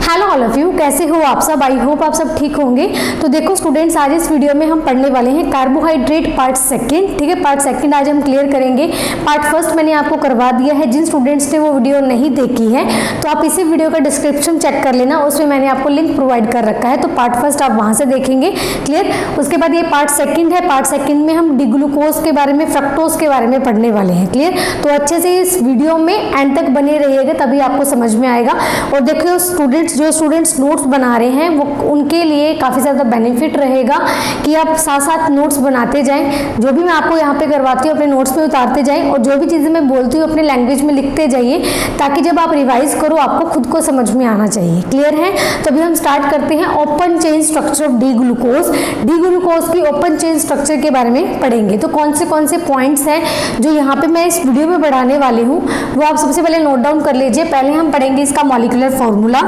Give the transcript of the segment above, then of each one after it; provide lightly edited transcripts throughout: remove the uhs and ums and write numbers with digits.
Hello all of you, कैसे हो आप सब। आई होप आप सब ठीक होंगे। तो देखो स्टूडेंट्स, आज इस वीडियो में हम पढ़ने वाले हैं कार्बोहाइड्रेट पार्ट सेकंड। ठीक है, पार्ट सेकंड आज हम क्लियर करेंगे। पार्ट फर्स्ट मैंने आपको करवा दिया है। जिन स्टूडेंट्स ने वो वीडियो नहीं देखी है तो आप इसी वीडियो का डिस्क्रिप्शन चेक कर लेना, उसमें मैंने आपको लिंक प्रोवाइड कर रखा है। तो पार्ट फर्स्ट आप वहां से देखेंगे। क्लियर। उसके बाद ये पार्ट सेकंड है। पार्ट सेकंड में हम डिग्लूकोज के बारे में, फ्रक्टोज के बारे में पढ़ने वाले हैं। क्लियर। तो अच्छे से इस वीडियो में एंड तक बने रहिएगा, तभी आपको समझ में आएगा। और देखिए जो स्टूडेंट्स नोट्स बना रहे हैं वो उनके लिए काफ़ी ज़्यादा बेनिफिट रहेगा कि आप साथ साथ नोट्स बनाते जाएं। जो भी मैं आपको यहाँ पे करवाती हूँ अपने नोट्स में उतारते जाएं, और जो भी चीज़ें मैं बोलती हूँ अपने लैंग्वेज में लिखते जाइए, ताकि जब आप रिवाइज करो आपको खुद को समझ में आना चाहिए। क्लियर है। तो अभी हम स्टार्ट करते हैं open chain structure of D glucose. D glucose की ओपन चेन स्ट्रक्चर के बारे में पढ़ेंगे। तो कौन से पॉइंट्स हैं जो यहाँ पे मैं इस वीडियो में बढ़ाने वाली हूँ, वो आप सबसे पहले नोट डाउन कर लीजिए। पहले हम पढ़ेंगे इसका मॉलिक्यूलर फॉर्मूला।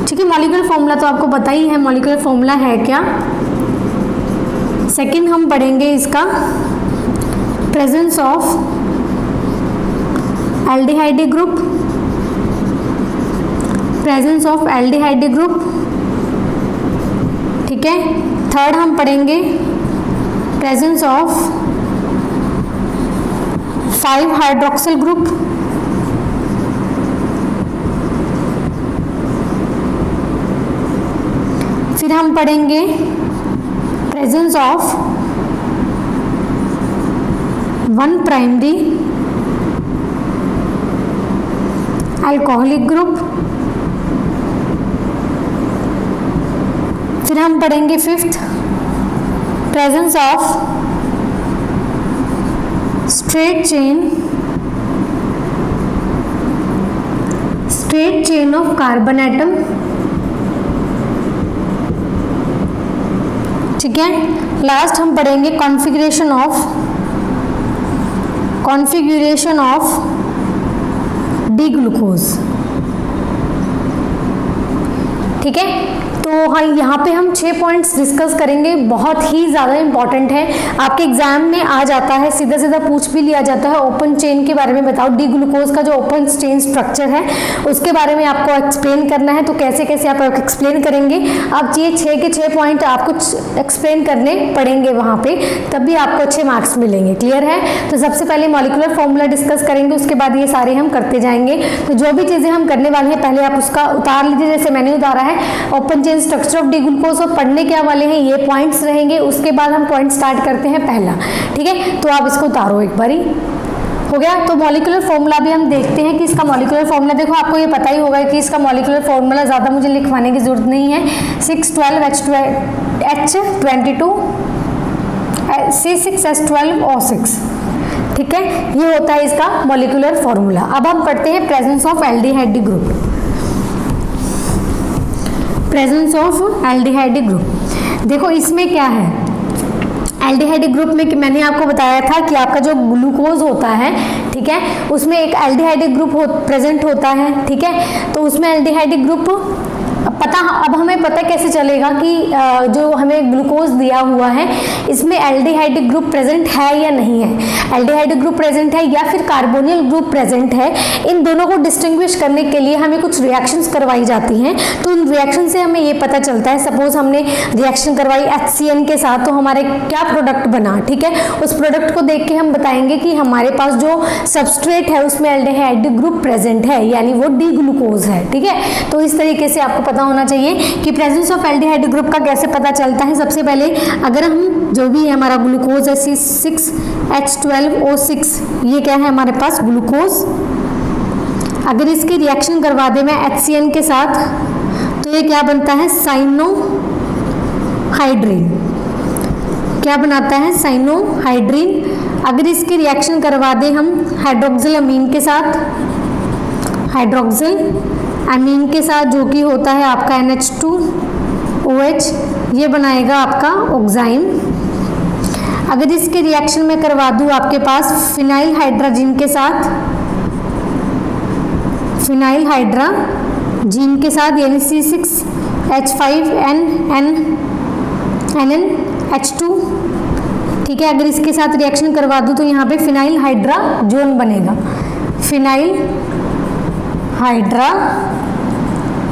ठीक है, मॉलिक्यूलर फॉर्मूला तो आपको पता ही है मॉलिक्यूलर फॉर्मूला है क्या। सेकंड हम पढ़ेंगे इसका presence of aldehyde group, presence of aldehyde group. ठीक है। थर्ड हम पढ़ेंगे प्रेजेंस ऑफ 5 हाइड्रोक्सिल ग्रुप। फिर हम पढ़ेंगे presence of 1 primary alcoholic group. फिर हम पढ़ेंगे 5th presence of straight chain of carbon atom. ठीक है। लास्ट हम पढ़ेंगे कॉन्फ़िगरेशन ऑफ डी ग्लूकोज। ठीक है। तो हाँ, यहाँ पे हम 6 पॉइंट्स डिस्कस करेंगे, बहुत ही ज़्यादा इंपॉर्टेंट है। आपके एग्जाम में आ जाता है, सीधा सीधा पूछ भी लिया जाता है। ओपन चेन के बारे में बताओ, डी ग्लूकोज का जो ओपन चेन स्ट्रक्चर है उसके बारे में आपको एक्सप्लेन करना है। तो कैसे कैसे आप एक्सप्लेन करेंगे। अब ये 6 के 6 पॉइंट आपको एक्सप्लेन करने पड़ेंगे वहाँ पे, तभी आपको अच्छे मार्क्स मिलेंगे। क्लियर है। तो सबसे पहले मॉलिक्यूलर फॉर्मूला डिस्कस करेंगे, उसके बाद ये सारे हम करते जाएंगे। तो जो भी चीज़ें हम करने वाले हैं पहले आप उसका उतार लीजिए, जैसे मैंने उतारा है open chain structure of D glucose. और पढ़ने क्या वाले हैं, ये पॉइंट्स रहेंगे। उसके बाद हम पॉइंट स्टार्ट करते हैं पहला। ठीक है। तो आप इसको उतारो एक बारी। हो गया। तो मॉलिक्यूलर फॉर्मूला भी हम देखते हैं कि इसका मॉलिक्यूलर फॉर्मूला, देखो आपको ये पता ही होगा कि इसका मॉलिक्यूलर फॉर्मूला ज़्यादा मुझे लिखवाने की जरूरत नहीं है। 612H22 C6H12O6। ठीक है, ये होता है इसका मॉलिक्यूलर फॉर्मूला। अब हम पढ़ते हैं presence of aldehyde group. Presence of aldehyde group, देखो इसमें क्या है। एल्डिहाइड ग्रुप में कि मैंने आपको बताया था कि आपका जो ग्लूकोज होता है, ठीक है, उसमें एक एल्डिहाइड ग्रुप प्रेजेंट होता है। ठीक है। तो उसमें एल्डिहाइड ग्रुप अब हमें पता कैसे चलेगा कि जो हमें ग्लूकोज दिया हुआ है इसमें एल्डिहाइड ग्रुप प्रेजेंट है या नहीं है। एल्डिहाइड ग्रुप प्रेजेंट है या फिर कार्बोनिल ग्रुप प्रेजेंट है, इन दोनों को डिस्टिंग्विश करने के लिए हमें कुछ रिएक्शंस करवाई जाती हैं। तो उन रिएक्शन से हमें ये पता चलता है। सपोज हमने रिएक्शन करवाई HCN के साथ, तो हमारे क्या प्रोडक्ट बना। ठीक है। उस प्रोडक्ट को देख के हम बताएंगे कि हमारे पास जो सबस्ट्रेट है उसमें एल्डिहाइड ग्रुप प्रेजेंट है, यानी वो डी ग्लूकोज है। ठीक है। तो इस तरीके से आपको पता होना चाहिए कि प्रेजेंस ऑफ एल्डिहाइड ग्रुप का कैसे पता चलता है। सबसे पहले अगर हम जो भी है हमारा ग्लूकोज है C6H12O6, ये क्या है हमारे पास ग्लूकोज। अगर इसकी रिएक्शन करवा दे मैं HCN के साथ, तो ये क्या बनता है, साइनोहाइड्रीन। क्या बनाता है, साइनोहाइड्रीन। अगर इसकी रिएक्शन करवा दे हम हाइड्रोक्सिल अमीन के साथ, हाइड्रोक्सिल अमीन के साथ, जो कि होता है आपका NH2OH, ये बनाएगा आपका ऑक्साइन। अगर इसके रिएक्शन में करवा दूँ आपके पास फिनाइल हाइड्राजीन के साथ, फिनाइल हाइड्राजीन के साथ, यानी C6H5NNH2। ठीक है। अगर इसके साथ रिएक्शन करवा दूँ तो यहाँ पे फिनाइल हाइड्राजोन बनेगा, फिनाइल हाइड्राजोन।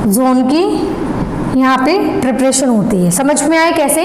जोन की यहाँ पे प्रिपरेशन होती है। समझ में आए कैसे?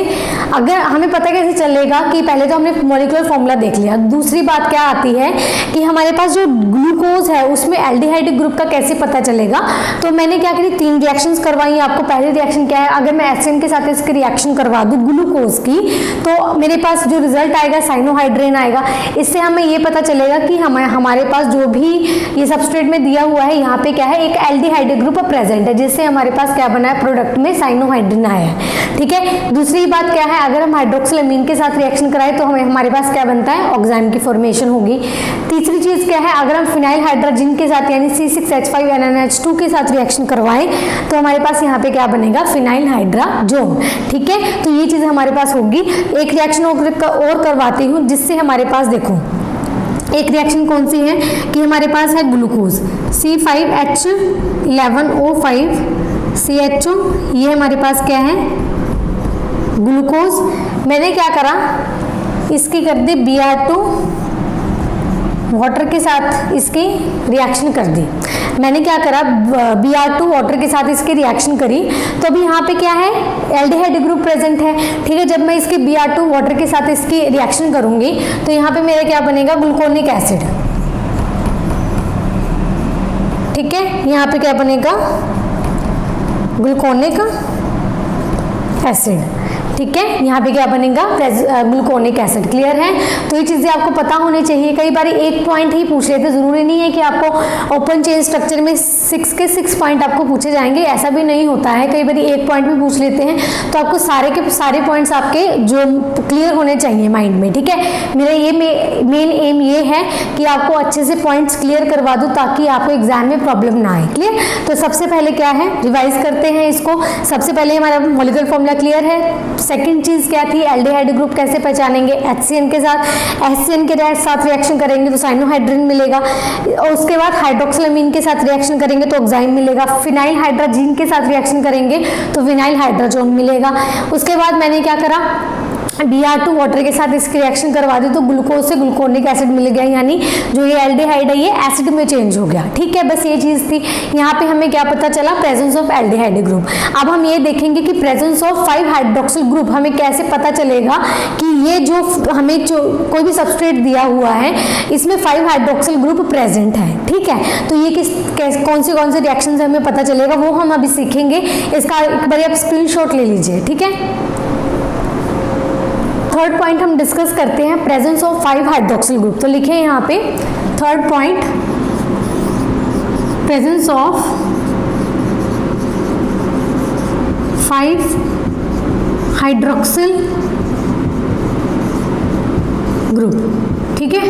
अगर हमें पता कैसे चलेगा कि पहले तो हमने मॉलिक्यूलर फॉर्मूला देख लिया, दूसरी बात क्या आती है कि हमारे पास जो ग्लूकोज है उसमें एल्डिहाइड ग्रुप का कैसे पता चलेगा। तो मैंने क्या करी, 3 रिएक्शंस करवाई आपको। पहली रिएक्शन क्या है, अगर मैं HCN के साथ इसकी रिएक्शन करवा दूँ ग्लूकोज की, तो मेरे पास जो रिजल्ट आएगा साइनोहाइड्रेन आएगा। इससे हमें ये पता चलेगा कि हमारे पास जो भी ये सबस्ट्रेट में दिया हुआ है यहाँ पे क्या है, एक एल्डिहाइड ग्रुप प्रेजेंट है, जिससे हमारे पास क्या बना है, प्रोडक्ट में साइनोहाइड्रिन आया है। ठीक है। दूसरी बात क्या है, अगर हम हाइड्रोक्सिलअमीन के साथ रिएक्शन कराएं तो हमारे पास क्या बनता है, ऑक्साइम की फॉर्मेशन होगी। तीसरी चीज क्या है, अगर हम फिनाइल हाइड्रोजन के साथ यानी C6H5NaNH2 के साथ रिएक्शन करवाएं तो हमारे पास यहाँ पे क्या बनेगा, फिनाइल हाइड्रोजोन। ठीक है, तो ये चीज हमारे पास होगी। एक रिएक्शन और करवाती हूँ जिससे हमारे पास देखो, एक रिएक्शन कौन सी है कि हमारे पास है ग्लूकोज C5H11O5 CHO, ये हमारे पास क्या है, ग्लूकोज। मैंने क्या करा, इसकी कर दी Br2 वाटर के साथ इसकी रिएक्शन कर दी। मैंने क्या करा, Br2 वाटर के साथ इसकी रिएक्शन करी, तो अभी यहाँ पे क्या है, एल्डिहाइड ग्रुप प्रेजेंट है। ठीक है, जब मैं इसके Br2 वाटर के साथ इसकी रिएक्शन करूंगी तो यहाँ पे मेरा क्या बनेगा, ग्लूकोनिक एसिड। ठीक है, यहाँ पे क्या बनेगा, ग्लूकोनिक एसिड। ठीक है, यहाँ पे क्या बनेगा, ग्लूकोनिक एसिड। क्लियर है? तो ये चीजें आपको पता होनी चाहिए। कई बार एक पॉइंट ही पूछ लेते, जरूरी नहीं है कि आपको ओपन चेन स्ट्रक्चर में 6 के 6 पॉइंट आपको पूछे जाएंगे, ऐसा भी नहीं होता है। कई बार एक पॉइंट भी पूछ लेते हैं, तो आपको सारे के सारे पॉइंट्स आपके जो क्लियर होने चाहिए माइंड में। ठीक है, मेरा ये मेन एम ये है कि आपको अच्छे से पॉइंट्स क्लियर करवा दूँ ताकि आपको एग्जाम में प्रॉब्लम ना आए। क्लियर? तो सबसे पहले क्या है, रिवाइज करते हैं इसको। सबसे पहले हमारा मॉलिक्यूलर फॉर्मूला क्लियर है। सेकंड चीज क्या थी, एल्डिहाइड ग्रुप कैसे पहचानेंगे, HCN के साथ, HCN के साथ रिएक्शन करेंगे तो साइनोहाइड्रिन मिलेगा। और उसके बाद हाइड्रोक्सिलअमीन के साथ रिएक्शन करेंगे तो ऑक्साइम मिलेगा। फिनाइल हाइड्रोजन के साथ रिएक्शन करेंगे तो विनाइल हाइड्रोजन मिलेगा। उसके बाद मैंने क्या करा, Br2 वाटर के साथ इसकी रिएक्शन करवा दी तो ग्लूकोज से ग्लूकोनिक एसिड मिल गया, यानी जो ये एल्डिहाइड है ये एसिड में चेंज हो गया। ठीक है, बस ये चीज थी। यहाँ पे हमें क्या पता चला, प्रेजेंस ऑफ एल्डिहाइड ग्रुप। अब हम ये देखेंगे कि प्रेजेंस ऑफ 5 हाइड्रोक्सिल ग्रुप हमें कैसे पता चलेगा कि ये जो हमें जो कोई भी सबस्ट्रेट दिया हुआ है इसमें 5 हाइड्रोक्सिल ग्रुप प्रेजेंट है। ठीक है, तो ये कौन से रिएक्शन से हमें पता चलेगा वो हम अभी सीखेंगे। इसका एक बार आप स्क्रीनशॉट ले लीजिए। ठीक है, थर्ड पॉइंट हम डिस्कस करते हैं, प्रेजेंस ऑफ 5 हाइड्रोक्सिल ग्रुप। तो लिखे यहाँ पे third point, presence of 5 hydroxyl group. ठीक है,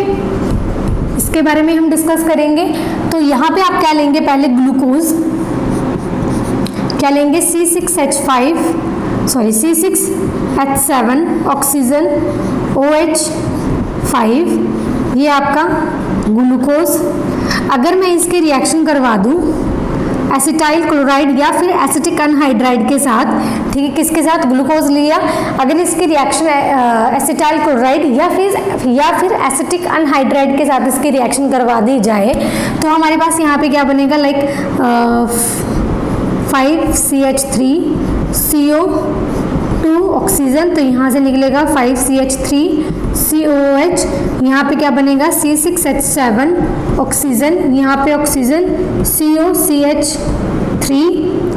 इसके बारे में हम डिस्कस करेंगे। तो यहाँ पे आप क्या लेंगे, पहले ग्लूकोज क्या लेंगे, C6H7 ऑक्सीजन OH5, ये आपका ग्लूकोज। अगर मैं इसकी रिएक्शन करवा दूं एसिटाइल क्लोराइड या फिर एसिटिक अनहाइड्राइड के साथ, ठीक है, किसके साथ, ग्लूकोज लिया, अगर इसकी रिएक्शन एसिटाइल क्लोराइड या फिर एसिटिक अनहाइड्राइड के साथ इसकी रिएक्शन करवा दी जाए तो हमारे पास यहाँ पे क्या बनेगा, लाइक 5CH3CO2 ऑक्सीजन, तो यहाँ से निकलेगा 5CH3COOH, यहाँ पे क्या बनेगा, C6H7 ऑक्सीजन, यहाँ पे ऑक्सीजन COCH3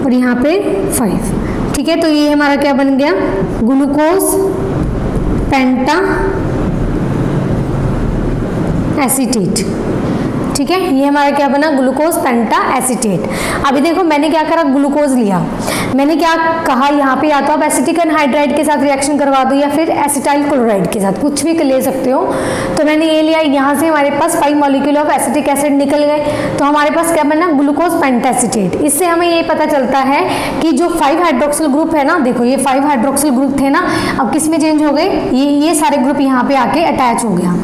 और यहाँ पे 5। ठीक है, तो ये हमारा क्या बन गया, ग्लूकोज पेंटा एसीटेट। ठीक है, ये हमारा क्या बना, ग्लूकोज पेंटा एसीटेट। अभी देखो मैंने क्या करा, ग्लूकोज लिया, मैंने क्या कहा, यहाँ पे या तो आप एसिटिक अनहाइड्राइड के साथ रिएक्शन करवा दो या फिर एसिटाइल क्लोराइड के साथ, कुछ भी ले सकते हो। तो मैंने ये लिया, यहाँ से हमारे पास 5 मॉलिक्यूल ऑफ एसिटिक एसिड निकल गए, तो हमारे पास क्या बना, ग्लूकोज पेंटाएसीटेट। इससे हमें ये पता चलता है कि जो 5 हाइड्रोक्सिल ग्रुप है ना, देखो ये 5 हाइड्रोक्सिल ग्रुप थे ना, अब किस में चेंज हो गए, ये सारे ग्रुप यहाँ पे आके अटैच हो गया,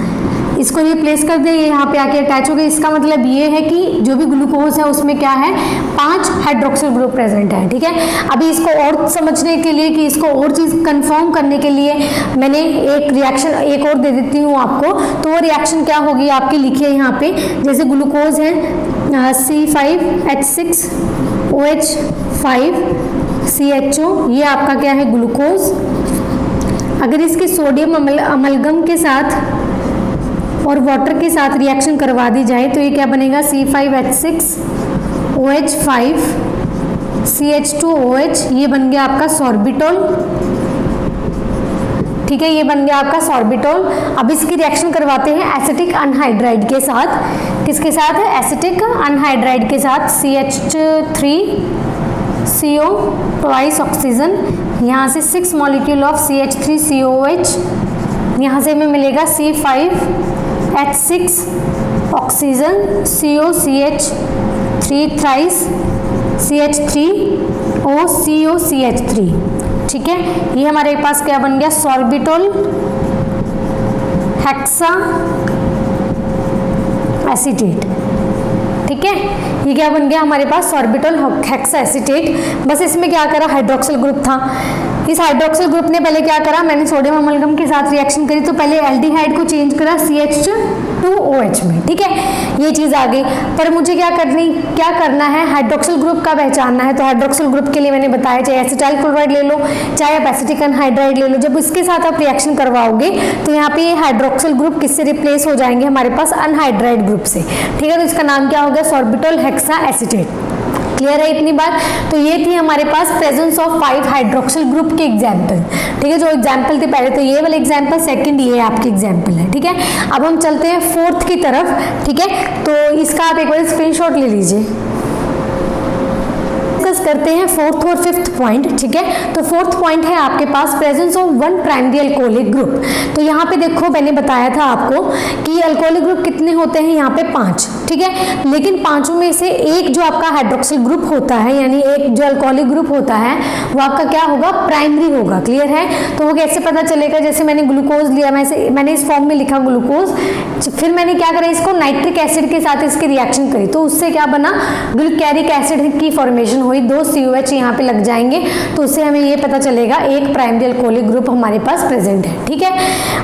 इसको ये प्लेस कर दे, ये यहाँ पे आके अटैच हो गए। इसका मतलब ये है कि जो भी ग्लूकोज है उसमें क्या है, 5 हाइड्रोक्सिल ग्रुप प्रेजेंट है। ठीक है, अभी इसको और समझने के लिए कि इसको और चीज़ कंफर्म करने के लिए मैंने एक रिएक्शन एक और दे देती हूँ आपको। तो वो रिएक्शन क्या होगी आपकी, लिखिए यहाँ पे, जैसे ग्लूकोज है C5H6 OH5CHO, ये आपका क्या है, ग्लूकोज। अगर इसके सोडियम अमलगम के साथ और वाटर के साथ रिएक्शन करवा दी जाए तो ये क्या बनेगा, C5H6OH5CH2OH, ये बन गया आपका सॉर्बिटॉल। ठीक है, ये बन गया आपका सॉर्बिटॉल। अब इसकी रिएक्शन करवाते हैं एसिटिक अनहाइड्राइड के साथ। किसके साथ है, एसिटिक अनहाइड्राइड के साथ, CH3CO ट्वाइस ऑक्सीजन, यहाँ से 6 मॉलिक्यूल ऑफ CH3COOH, यहाँ से हमें मिलेगा C5H6 oxygen, COCH3 thrice CH3OCOCH3। ठीक है, ये हमारे पास क्या बन गया, सॉर्बिटॉल हेक्सा एसीटेट। ठीक है, ये क्या बन गया हमारे पास, सॉर्बिटॉल हेक्सा एसीटेट। बस इसमें क्या करा, हाइड्रोक्सिल ग्रुप था। इस हाइड्रोक्सिल ग्रुप ने पहले क्या करा, मैंने सोडियम अमलगम के साथ रिएक्शन करी तो पहले एल्डिहाइड को चेंज करा CH2OH में। ठीक है, ये चीज़ आ गई। पर मुझे क्या करना है, हाइड्रोक्सिल ग्रुप का पहचानना है। तो हाइड्रोक्सिल ग्रुप के लिए मैंने बताया, चाहे एसिटाइल क्लोराइड ले लो, चाहे आप एसिटिक अनहाइड्राइड ले लो, जब इसके साथ आप रिएक्शन करवाओगे तो यहाँ पे ये हाइड्रोक्सिल ग्रुप किससे रिप्लेस हो जाएंगे, हमारे पास अनहाइड्राइड ग्रुप से। ठीक है, तो इसका नाम क्या हो गया, सॉर्बिटॉल हेक्सा एसीटेट। क्लियर है इतनी बात। तो ये थी हमारे पास प्रेजेंस ऑफ 5 हाइड्रोक्सिल ग्रुप के एग्जाम्पल। ठीक है, जो एग्जाम्पल थे पहले तो ये वाले एग्जाम्पल, सेकंड ये आपके एग्जाम्पल है। ठीक है, अब हम चलते हैं फोर्थ की तरफ। ठीक है, तो इसका आप एक बार स्क्रीनशॉट ले लीजिए। डिस्कस करते हैं फोर्थ और फिफ्थ पॉइंट। ठीक है, तो फोर्थ पॉइंट है आपके पास presence of 1 primary alcoholic group. तो यहाँ पे देखो, मैंने बताया था आपको कि अल्कोहलिक ग्रुप कितने होते हैं, यहाँ पे 5। ठीक है, लेकिन पांचों में से एक जो आपका हाइड्रोक्सिल ग्रुप होता है, यानी एक जो अल्कोहलिक ग्रुप होता है वो आपका क्या होगा, प्राइमरी होगा। क्लियर है, तो वो कैसे पता चलेगा, जैसे मैंने ग्लूकोज लिया, मैंने इस फॉर्म में लिखा ग्लूकोज, फिर मैंने क्या करा, इसको नाइट्रिक एसिड के साथ इसकी रिएक्शन करी तो उससे क्या बना, ग्लूकैरिक एसिड की फॉर्मेशन हुई, 2 COH यहाँ पे लग जाएंगे, तो उससे हमें ये पता चलेगा एक प्राइमरी अल्कोहलिक ग्रुप हमारे पास प्रेजेंट है। ठीक है,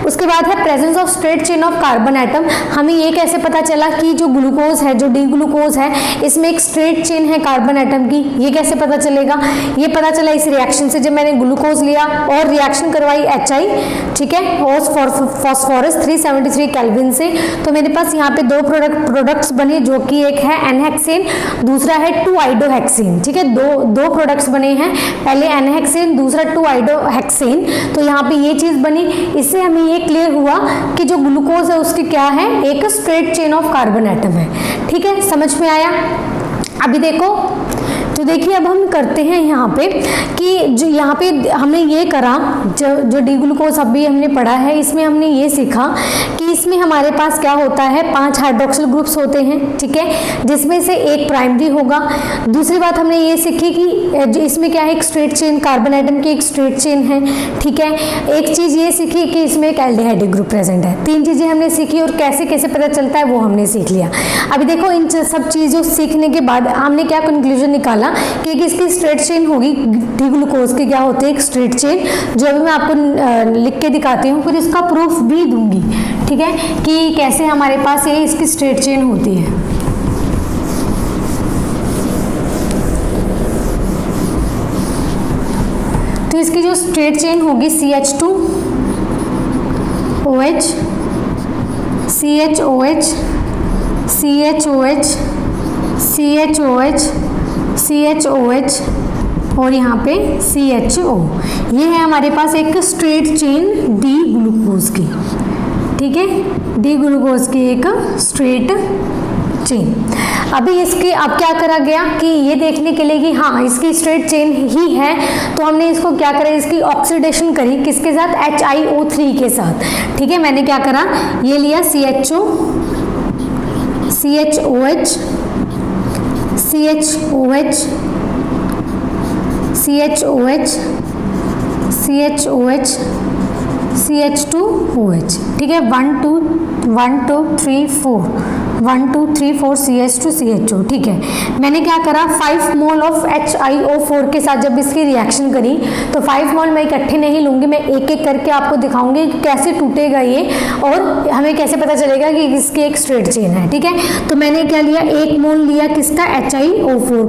उसके बाद है presence of straight chain of carbon atom. हमें ये कैसे पता चला कि जो ग्लूकोज है, जो डी ग्लूकोज है, इसमें एक स्ट्रेट चेन है कार्बन एटम की, ये कैसे पता चलेगा, ये पता चला इस रिएक्शन से। जब मैंने ग्लूकोज लिया और रिएक्शन करवाई HI, ठीक है, फॉस्फोरस 373 केल्विन से, तो मेरे पास यहाँ पे 2 प्रोडक्ट्स बने, जो कि एक है एनहेक्सेन, दूसरा है 2-आइडोहेक्सेन। ठीक है, दो प्रोडक्ट्स बने हैं, पहले एनहेक्सेन, दूसरा 2-आइडोहेक्सेन। तो यहाँ पे ये चीज बनी, इससे हमें ये क्लियर हुआ कि जो ग्लूकोज है उसकी क्या है, एक straight chain of carbon atom है। ठीक है, समझ में आया। अभी देखो, तो देखिए अब हम करते हैं यहाँ पे कि जो यहाँ पे हमने ये करा, जो डी ग्लूकोज अभी हमने पढ़ा है, इसमें हमने ये सीखा कि इसमें हमारे पास क्या होता है, 5 हाइड्रोक्सिल ग्रुप्स होते हैं। ठीक है, जिसमें से एक प्राइमरी होगा। दूसरी बात हमने ये सीखी कि इसमें क्या है, एक स्ट्रेट चेन, कार्बन आइटम की एक स्ट्रेट चेन है। ठीक है, एक चीज़ ये सीखी कि इसमें एक एल्डिहाइड ग्रुप प्रेजेंट है। 3 चीज़ें हमने सीखी और कैसे कैसे पता चलता है वो हमने सीख लिया। अभी देखो, इन सब चीज़ों सीखने के बाद हमने क्या कंक्लूजन निकाला कि इसकी स्ट्रेट चेन होगी, डी ग्लूकोज की क्या होती है, एक स्ट्रेट चेन, जो अभी मैं आपको लिख के दिखाती हूँ, फिर इसका प्रूफ भी दूंगी। ठीक है, कि कैसे हमारे पास ये इसकी स्ट्रेट चेन होती है। तो इसकी जो स्ट्रेट चेन होगी, CH2OH, CHOH, CHOH, CHOH, CHOH और यहाँ पे CHO, ये है हमारे पास एक स्ट्रेट चेन डी ग्लूकोज की। ठीक है, डी ग्लूकोज की एक स्ट्रेट चेन। अभी इसके अब क्या करा गया कि ये देखने के लिए कि हाँ इसकी स्ट्रेट चेन ही है, तो हमने इसको क्या करा, इसकी ऑक्सीडेशन करी, किसके साथ, HiO3 के साथ। ठीक है, मैंने क्या करा, ये लिया CHO, CHOH, CHOH, CHOH, CHOH, CH2OH। ठीक है, 1 2 3 4, 1 2 3 4 CH2 CHO। ठीक है, मैंने क्या करा 5 मोल ऑफ HiO4 के साथ जब इसकी रिएक्शन करी तो 5 मोल मैं इकट्ठे नहीं लूँगी, मैं एक एक करके आपको दिखाऊंगी कि कैसे टूटेगा ये और हमें कैसे पता चलेगा कि इसकी एक स्ट्रेट चेन है। ठीक है, तो मैंने क्या लिया 1 मोल लिया किसका HiO4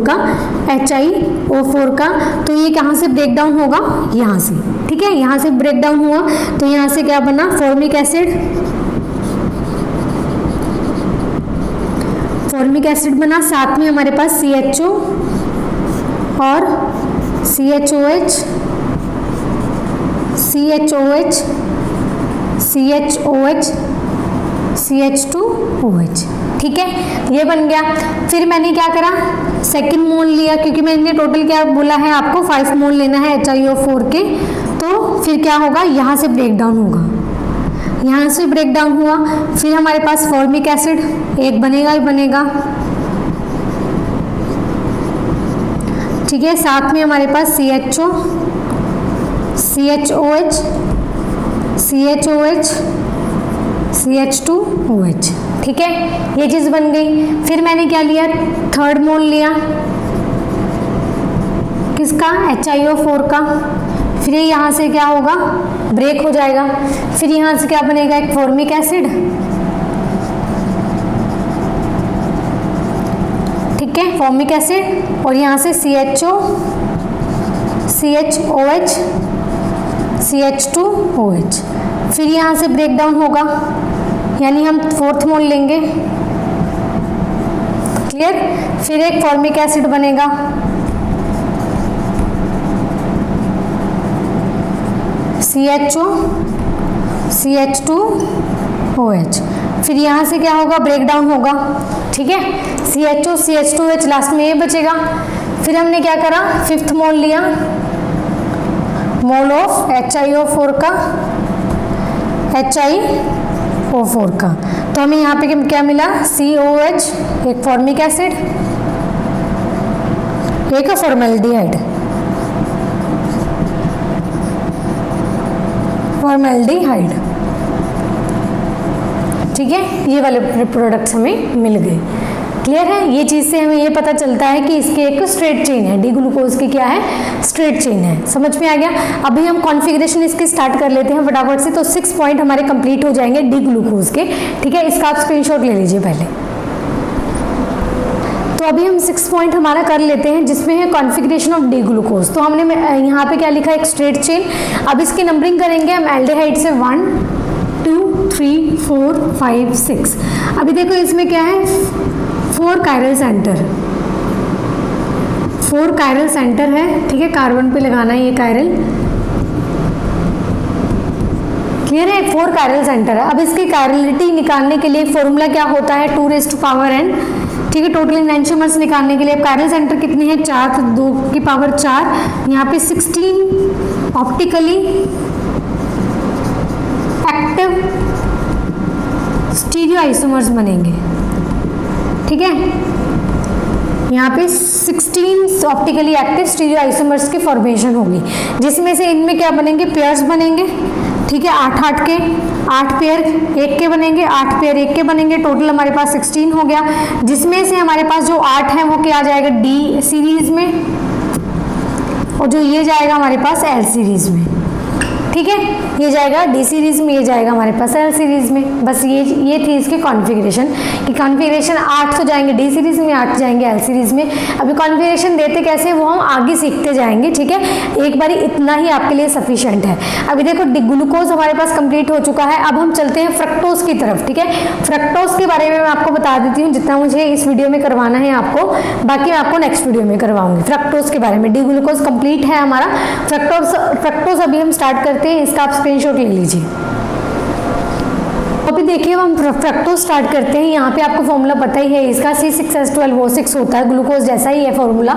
का, तो ये कहाँ से ब्रेक डाउन होगा, यहाँ से। ठीक है, यहाँ से ब्रेक डाउन हुआ तो यहाँ से क्या बना फॉर्मिक एसिड बना, साथ में हमारे पास CHO और CHOH, CH2OH। ठीक है, ये बन गया। फिर मैंने क्या करा सेकंड मोल लिया, क्योंकि मैंने टोटल क्या बोला है आपको 5 मोल लेना है HiO4 के, तो फिर क्या होगा यहाँ से ब्रेक डाउन होगा, यहाँ से ब्रेक डाउन हुआ। फिर हमारे पास फॉर्मिक एसिड एक बनेगा ही बनेगा। ठीक है, साथ में हमारे पास CHO, CHOH, CH2OH। ठीक है, ये चीज़ बन गई। फिर मैंने क्या लिया थर्ड मोल लिया किसका HiO4 का, फिर यहाँ से क्या होगा ब्रेक हो जाएगा। फिर यहाँ से क्या बनेगा एक फॉर्मिक एसिड। ठीक है, फॉर्मिक एसिड और यहाँ से CHO, CHOH, CH2OH। फिर यहाँ से ब्रेक डाउन होगा, यानी हम फोर्थ मोल लेंगे। क्लियर, फिर एक फॉर्मिक एसिड बनेगा, CHO, CH2OH। फिर यहाँ से क्या होगा ब्रेक डाउन होगा। ठीक है, CHO, CH2OH लास्ट में ये बचेगा। फिर हमने क्या करा फिफ्थ मोल लिया, मोल ऑफ HiO4 का, HiO4 का, तो हमें यहाँ पे क्या मिला COH, एक फॉर्मिक एसिड, एक फॉर्मेल्डिहाइड, ठीक है, ये वाले प्रोडक्ट्स हमें मिल गए। क्लियर है, ये चीज़ से हमें ये पता चलता है कि इसकी एक स्ट्रेट चेन है, डी ग्लूकोज की क्या है स्ट्रेट चेन है। समझ में आ गया। अभी हम कॉन्फ़िगरेशन इसकी स्टार्ट कर लेते हैं फटाफट से। तो 6 पॉइंट हमारे कंप्लीट हो जाएंगे डी ग्लूकोज के। ठीक है, इसका आप स्क्रीनशॉट ले लीजिए पहले। तो अभी हम 6 पॉइंट हमारा कर लेते हैं जिसमें है कॉन्फ़िगरेशन ऑफ डी ग्लूकोज। तो हमने यहाँ पे क्या लिखा है एक स्ट्रेट चेन। अब इसकी नंबरिंग करेंगे हम एल्डिहाइड से 1 2 3 4 5 6। अभी देखो इसमें क्या है 4 कायरल सेंटर, 4 कायरल सेंटर है। ठीक है, कार्बन पे लगाना है ये कायरल। क्लियर है, 4 कायरल सेंटर है। अब इसकी कायरलिटी निकालने के लिए फॉर्मूला क्या होता है 2n। ठीक है, टोटल एनेंटियोमर्स निकालने के लिए कायरल सेंटर कितने हैं 4, तो 2 की पावर 4, यहाँ पे 16 ऑप्टिकली एक्टिव स्टीरियो आइसोमर्स बनेंगे। ठीक है, यहाँ पे 16 ऑप्टिकली एक्टिव स्टीरियो आइसोमर्स की फॉर्मेशन होगी, जिसमें से इनमें क्या बनेंगे पेयर्स बनेंगे। ठीक है, 8 के 8 पेयर 1 के बनेंगे, 8 पेयर 1 के बनेंगे। टोटल हमारे पास 16 हो गया, जिसमें से हमारे पास जो 8 है वो क्या जाएगा डी सीरीज में, और जो ये जाएगा हमारे पास एल सीरीज में। ठीक है, ये जाएगा डी सीरीज में, ये जाएगा हमारे पास एल सीरीज में। बस ये थी इसकी कॉन्फ़िगरेशन कि कॉन्फ़िगरेशन 8 तो जाएंगे डी सीरीज में, 8 जाएंगे एल सीरीज में। अभी कॉन्फ़िगरेशन देते कैसे वो हम आगे सीखते जाएंगे। ठीक है, एक बारी इतना ही आपके लिए सफिशिएंट है। अभी देखो ग्लूकोज हमारे पास कंप्लीट हो चुका है। अब हम चलते हैं फ्रक्टोज की तरफ। ठीक है, फ्रक्टोज के बारे में मैं आपको बता देती हूँ जितना मुझे इस वीडियो में करवाना है आपको, बाकी मैं आपको नेक्स्ट वीडियो में करवाऊंगी। फ्रक्टोज के बारे में डी ग्लूकोज कंप्लीट है हमारा। फ्रक्टोज अभी हम स्टार्ट करते हैं, इसका आप स्क्रीनशॉट ले लीजिए। अभी देखिए हम फ्रक्टोज स्टार्ट करते हैं। यहाँ पे आपको फॉर्मूला पता ही है इसका, C6H12O6 होता है, ग्लूकोज जैसा ही है फॉर्मूला।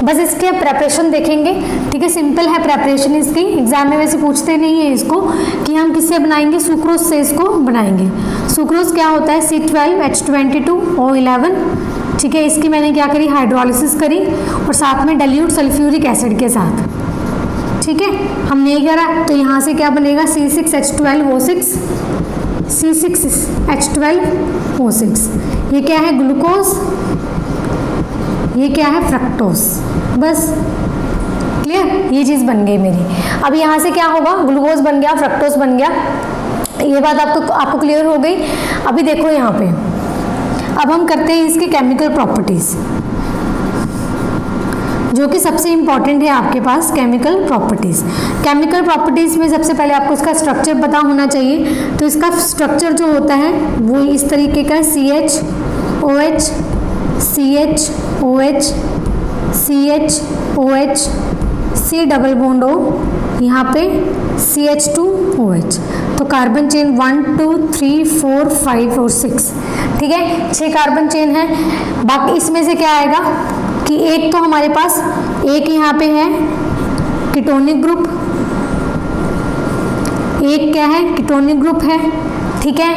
बस इसके प्रेपरेशन देखेंगे। ठीक है, सिंपल है प्रेपरेशन इसकी, एग्जाम में वैसे पूछते नहीं है इसको कि हम किससे बनाएंगे, सुक्रोज से इसको बनाएंगे। सुक्रोज क्या होता है C12H22O11। ठीक है, इसकी मैंने क्या करी हाइड्रोलिसिस करी और साथ में डाइल्यूट सल्फ्यूरिक एसिड के साथ। ठीक है, हमने ये करा, तो यहाँ से क्या बनेगा C6H12O6 C6H12O6। ये क्या है? ग्लूकोज। ये क्या है? फ्रक्टोज। बस क्लियर, ये चीज़ बन गई मेरी। अब यहाँ से क्या होगा? ग्लूकोज बन गया, फ्रक्टोज बन गया, ये बात आपको क्लियर हो गई। अभी देखो यहाँ पे, अब हम करते हैं इसकी केमिकल प्रॉपर्टीज, जो कि सबसे इंपॉर्टेंट है आपके पास। केमिकल प्रॉपर्टीज, केमिकल प्रॉपर्टीज में सबसे पहले आपको इसका स्ट्रक्चर पता होना चाहिए। तो इसका स्ट्रक्चर जो होता है वो इस तरीके का है, CHOH CHOH CHOH C double bond O, यहाँ पे CH2OH। तो कार्बन चेन 1 2 3 4 5 और 6, ठीक है, 6 कार्बन चेन है। बाकी इसमें से क्या आएगा कि एक तो हमारे पास एक यहाँ पे है कीटोनिक ग्रुप, एक क्या है? कीटोनिक ग्रुप है, ठीक है।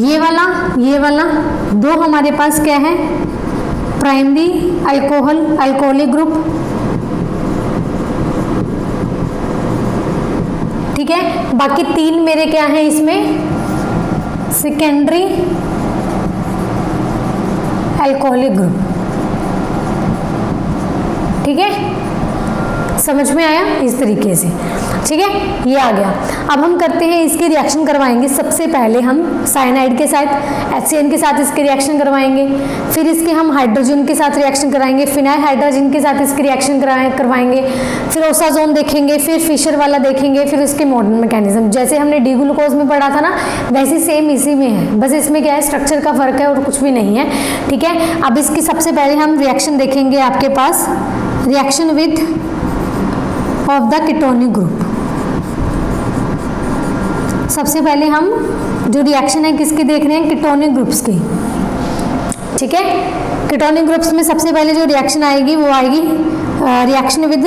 ये वाला दो हमारे पास क्या है? प्राइमरी अल्कोहलिक ग्रुप, ठीक है। बाकी 3 मेरे क्या है इसमें? सेकेंडरी अल्कोहलिक ग्रुप, ठीक है। समझ में आया? इस तरीके से, ठीक है, ये आ गया। अब हम करते हैं इसकी रिएक्शन करवाएंगे। सबसे पहले हम साइनाइड के साथ, HCN के साथ इसकी रिएक्शन करवाएंगे, फिर इसके हम हाइड्रोजन के साथ रिएक्शन कराएंगे, फिनाइल हाइड्रोजन के साथ इसकी रिएक्शन करवाएंगे, फिर ओसाजोन देखेंगे, फिर फिशर वाला देखेंगे, फिर इसके मॉडर्न मैकेनिज्म। जैसे हमने डी ग्लूकोज में पढ़ा था ना, वैसे सेम इसी में है, बस इसमें क्या है? स्ट्रक्चर का फर्क है और कुछ भी नहीं है, ठीक है। अब इसकी सबसे पहले हम रिएक्शन देखेंगे आपके पास, reaction with of the ketonic group. सबसे पहले हम जो रिएक्शन है किसकी देख रहे हैं? कीटोनिक ग्रुप्स की, ठीक है। कीटोनिक ग्रुप्स में सबसे पहले जो रिएक्शन आएगी वो आएगी रिएक्शन विद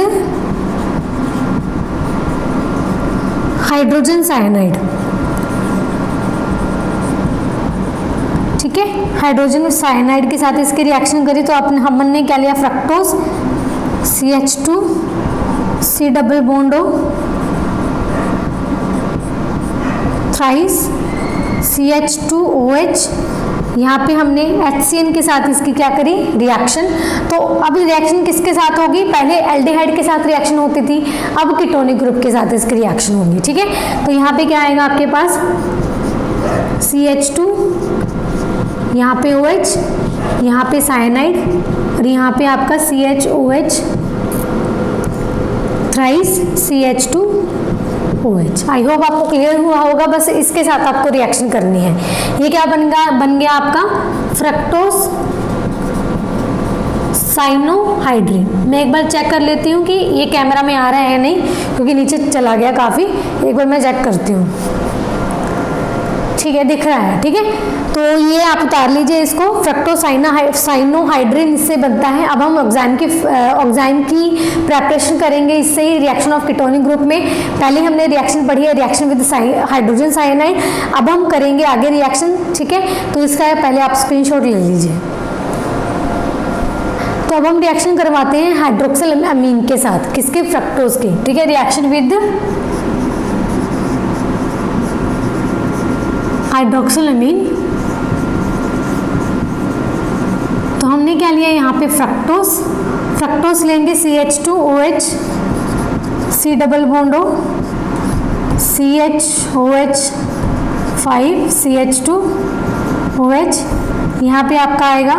हाइड्रोजन साइनाइड, ठीक है। हाइड्रोजन साइनाइड के साथ इसकी रिएक्शन करी तो हमने क्या लिया? Fructose CH2 C double bond O, thrice CH2OH। यहाँ पे हमने HCN के साथ इसकी क्या करी? रिएक्शन। तो अब रिएक्शन किसके साथ होगी? पहले एल्डिहाइड के साथ रिएक्शन होती थी, अब कीटोनिक ग्रुप के साथ इसकी रिएक्शन होगी, ठीक है। तो यहाँ पे क्या आएगा आपके पास? CH2, यहाँ पे OH, यहाँ पे साइनाइड और यहाँ पे आपका CHOH, thrice CH2OH। I hope आपको क्लियर हुआ होगा। बस इसके साथ आपको रिएक्शन करनी है। ये क्या बन गया आपका? Fructose cyanohydrin. मैं एक बार चेक कर लेती हूँ कि ये कैमरा में आ रहा है या नहीं, क्योंकि नीचे चला गया काफ़ी। एक बार मैं चेक करती हूँ, ठीक है, दिख रहा है, ठीक है। तो ये आप उतार लीजिए इसको। फ्रक्टोज साइनोहाइड्रिन इससे बनता है। अब हम ऑक्साइम की प्रेपरेशन करेंगे इससे ही, रिएक्शन ऑफ कीटोनिक ग्रुप में। पहले हमने रिएक्शन पढ़ी है, रिएक्शन विद हाइड्रोजन साइनाइड। अब हम करेंगे आगे रिएक्शन, ठीक है। तो इसका पहले आप स्क्रीनशॉट ले लीजिए। तो अब हम रिएक्शन करवाते हैं हाइड्रोक्सिल अमीन के साथ, किसके? फ्रक्टोज के, ठीक है। रिएक्शन विद हाइड्रोक्सिल अमीन। तो हमने क्या लिया यहाँ पे? फ्रक्टोज लेंगे CH2OH C double bond O, CHOH 5 CH2OH। यहाँ पे आपका आएगा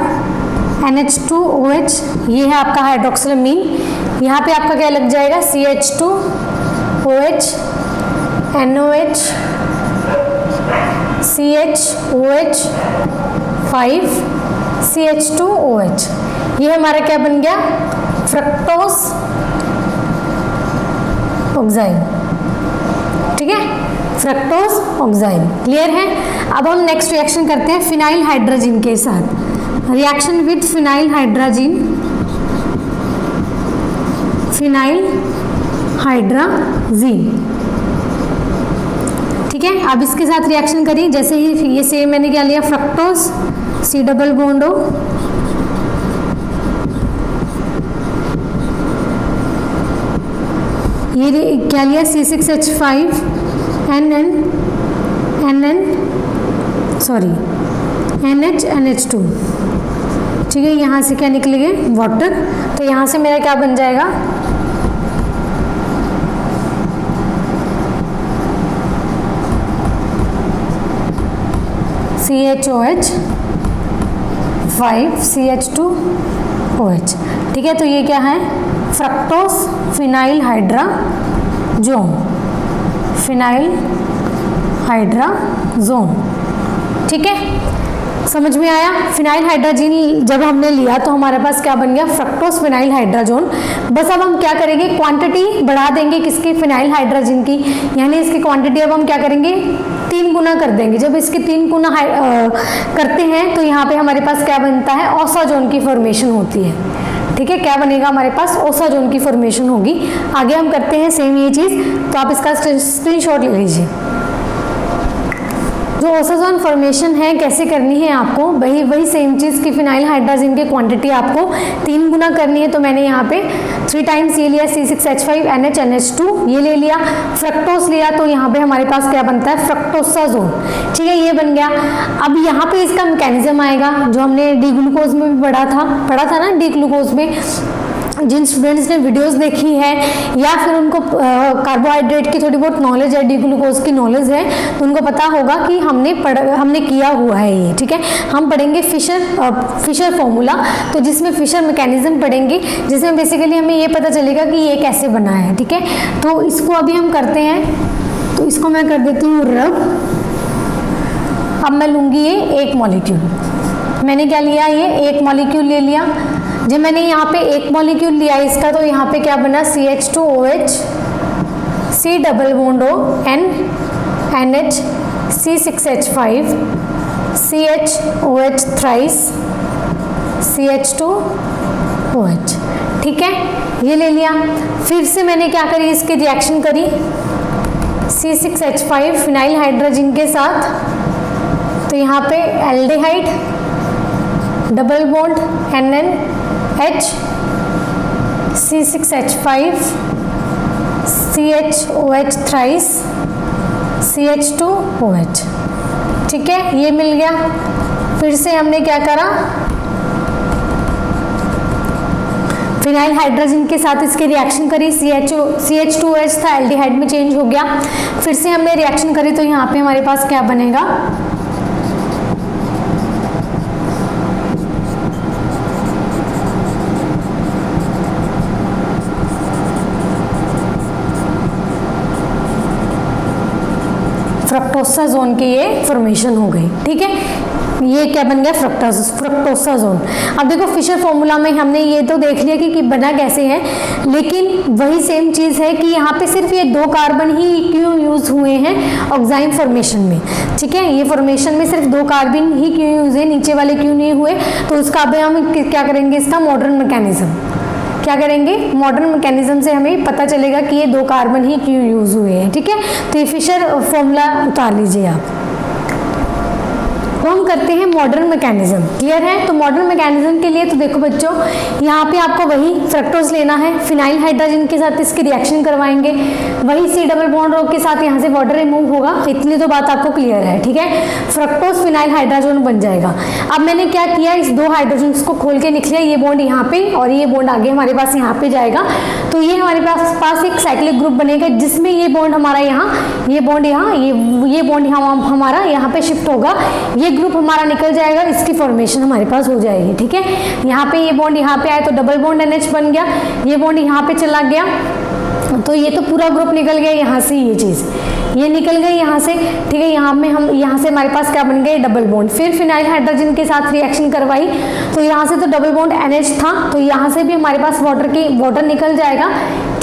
NH2OH, ये है आपका हाइड्रोक्सिल अमीन। यहाँ पे आपका क्या लग जाएगा? CH2OH NOH CHOH 5 CH2OH। ये हमारा क्या बन गया? फ्रक्टोज ऑक्साइम, ठीक है, फ्रक्टोज ऑक्साइम। क्लियर है? अब हम नेक्स्ट रिएक्शन करते हैं फिनाइल हाइड्रोजन के साथ। Reaction with phenyl hydrogen, phenyl hydrogen, ठीक है। अब इसके साथ रिएक्शन करिए। जैसे ही ये सेम मैंने क्या लिया? Fructose C double bond O, ये क्या लिया? C6H5 NN sorry NH NH2, ठीक है। यहाँ से क्या निकलेंगे, वाटर। तो यहाँ से मेरा क्या बन जाएगा, CHOH 5 CH2OH, ठीक है। तो ये क्या है, fructose phenyl hydrazone, phenyl hydrazone, ठीक है। समझ में आया। फिनाइल हाइड्राजीन जब हमने लिया तो हमारे पास क्या बन गया, फ्रक्टोस फिनाइल हाइड्राजोन। बस अब हम क्या करेंगे, क्वांटिटी बढ़ा देंगे किसकी, फिनाइल हाइड्राजीन की, यानी इसकी क्वांटिटी अब हम क्या करेंगे, 3 गुना कर देंगे। जब इसके 3 गुना करते हैं तो यहाँ पे हमारे पास क्या बनता है, ओसाजोन की फॉर्मेशन होती है, ठीक है। क्या बनेगा हमारे पास, ओसाजोन की फॉर्मेशन होगी। आगे हम करते हैं सेम ये चीज़, तो आप इसका स्क्रीनशॉट ले लीजिए। जो ओसाजोन फॉर्मेशन है कैसे करनी है आपको, वही सेम चीज़ की फिनाइल हाइड्राजीन की क्वांटिटी आपको 3 गुना करनी है। तो मैंने यहाँ पे 3 टाइम्स ये लिया C6H5 NH NH2 ये ले लिया, फ्रक्टोस लिया, तो यहाँ पे हमारे पास क्या बनता है, फ्रक्टोसाजोन, ठीक है। ये बन गया। अब यहाँ पे इसका मैकेनिज्म आएगा जो हमने डी ग्लूकोज में भी पढ़ा था ना, डी ग्लूकोज में जिन स्टूडेंट्स ने वीडियोस देखी है या फिर उनको कार्बोहाइड्रेट की थोड़ी बहुत नॉलेज है, डी ग्लूकोज की नॉलेज है, तो उनको पता होगा कि हमने किया हुआ है ये, ठीक है। हम पढ़ेंगे फिशर फॉर्मूला, तो जिसमें फिशर मैकेनिज्म पढ़ेंगे, जिसमें बेसिकली हमें ये पता चलेगा कि ये कैसे बना है, ठीक है। तो इसको अभी हम करते हैं, तो इसको मैं कर देती हूँ रब। अब मैं लूँगी ये 1 मॉलिक्यूल, मैंने क्या लिया, ये 1 मॉलिक्यूल ले लिया। जब मैंने यहाँ पे 1 मॉलिक्यूल लिया इसका, तो यहाँ पे क्या बना, CH2OH C double bond O N NH C6H5 CHOH thrice CH2OH, ठीक है। ये ले लिया। फिर से मैंने क्या करी, इसकी रिएक्शन करी C6H5 फिनाइल हाइड्रोजन के साथ, तो यहाँ पे aldehyde double bond NNH C6H5 CHOH thrice CH2OH, ठीक है। ये मिल गया। फिर से हमने क्या करा, फिनाइल हाइड्रोजन के साथ इसकी रिएक्शन करी, CH2OH था, एल्डिहाइड में चेंज हो गया। फिर से हमने रिएक्शन करी, तो यहाँ पे हमारे पास क्या बनेगा, फ्रक्टोसाजोन की ये फॉर्मेशन हो गई, ठीक है। ये क्या बन गया, फ्रक्टोसाजोन। अब देखो फिशर फॉर्मूला में हमने ये तो देख लिया कि बना कैसे है, लेकिन वही सेम चीज़ है कि यहाँ पे सिर्फ ये 2 कार्बन ही क्यों यूज़ हुए हैं ऑक्साइन फॉर्मेशन में, ठीक है। ये फॉर्मेशन में सिर्फ 2 कार्बन ही क्यों यूज़ है, नीचे वाले क्यों नहीं हुए, तो उसका अब हम क्या करेंगे, इसका मॉडर्न मैकेनिज्म क्या करेंगे, मॉडर्न मैकेनिज्म से हमें पता चलेगा कि ये 2 कार्बन ही क्यों यूज हुए हैं, ठीक है। तो ये फिशर फॉर्मूला उतार लीजिए आप। तो हम करते हैं मॉडर्न मैकेनिज्म, क्लियर है। तो मॉडर्न मैकेनिज्म के लिए तो देखो बच्चों, यहाँ पे आपको वही फ्रक्टोज लेना है, फिनाइल हाइड्रोजन के साथ इसकी रिएक्शन करवाएंगे, वही C डबल बॉन्ड O के साथ यहाँ से वाटर रिमूव होगा, इतनी तो बात आपको क्लियर है, ठीक है। फ्रक्टोज फिनाइल हाइड्रोजन बन जाएगा। अब मैंने क्या किया, इस 2 हाइड्रोजन को खोल के निकले, ये बॉन्ड यहाँ पे और ये बॉन्ड आगे हमारे पास यहाँ पे जाएगा, तो ये हमारे पास एक साइक्लिक ग्रुप बनेगा, जिसमें ये बॉन्ड हमारा यहाँ, ये बॉन्ड यहाँ, ये बॉन्ड हमारा यहाँ पे शिफ्ट होगा, ये ग्रुप हमारा निकल जाएगा, इसकी फॉर्मेशन हमारे पास हो जाएगी, ठीक है। यहाँ पे ये बॉन्ड यहाँ पे आए तो डबल बॉन्ड NH बन गया, ये बॉन्ड यहाँ पे चला गया, तो ये तो पूरा ग्रुप निकल गया यहाँ से, ये चीज़ ये निकल गई यहाँ से, ठीक है। यहाँ से हमारे पास क्या बन गया, डबल बॉन्ड। फिर फिनाइल हाइड्रोजन के साथ रिएक्शन करवाई, तो यहाँ से तो डबल बॉन्ड NH था, तो यहाँ से भी हमारे पास वाटर निकल जाएगा,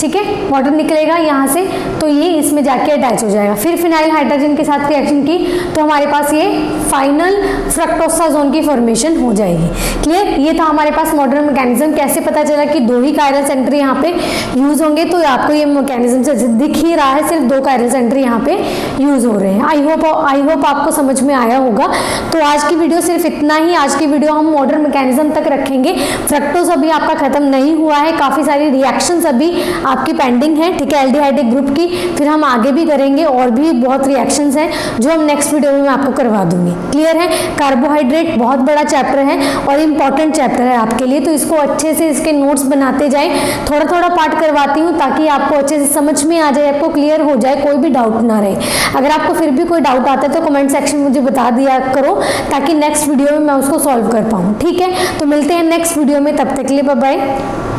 ठीक है। वाटर निकलेगा यहाँ से, तो ये इसमें जाके अटैच हो जाएगा। फिर फिनाइल हाइड्रोजन के साथ रिएक्शन की, तो हमारे पास ये फाइनल फ्रक्टोसाजोन की फॉर्मेशन हो जाएगी, क्लियर। ये था हमारे पास मॉडर्न मैकेनिज्म। कैसे पता चला कि 2 ही कायरल सेंटर यहाँ पे यूज होंगे, तो आपको ये मैकेनिज्म से दिख ही रहा है, सिर्फ 2 कायरल सेंटर यहाँ पे यूज हो रहे हैं। आई होप आपको समझ में आया होगा। तो आज की वीडियो सिर्फ इतना ही। आज की वीडियो हम मॉडर्न मैकेनिज्म तक रखेंगे। फ्रक्टोज अभी आपका खत्म नहीं हुआ है, काफी सारी रिएक्शंस अभी आपकी पेंडिंग है, ठीक है, एल्डिहाइडिक ग्रुप की। फिर हम आगे भी करेंगे और भी बहुत रिएक्शंस हैं जो हम नेक्स्ट वीडियो में मैं आपको करवा दूंगी। क्लियर है? कार्बोहाइड्रेट बहुत बड़ा चैप्टर है और इंपॉर्टेंट चैप्टर है आपके लिए, तो इसको अच्छे से इसके नोट्स बनाते जाएं। थोड़ा थोड़ा पार्ट करवाती हूँ ताकि आपको अच्छे से समझ में आ जाए, आपको क्लियर हो जाए, कोई भी डाउट ना रहे। अगर आपको फिर भी कोई डाउट आता है तो कमेंट सेक्शन में मुझे बता दिया करो ताकि नेक्स्ट वीडियो में मैं उसको सॉल्व कर पाऊँ। ठीक है, तो मिलते हैं नेक्स्ट वीडियो में, तब तक के लिए बाय बाय।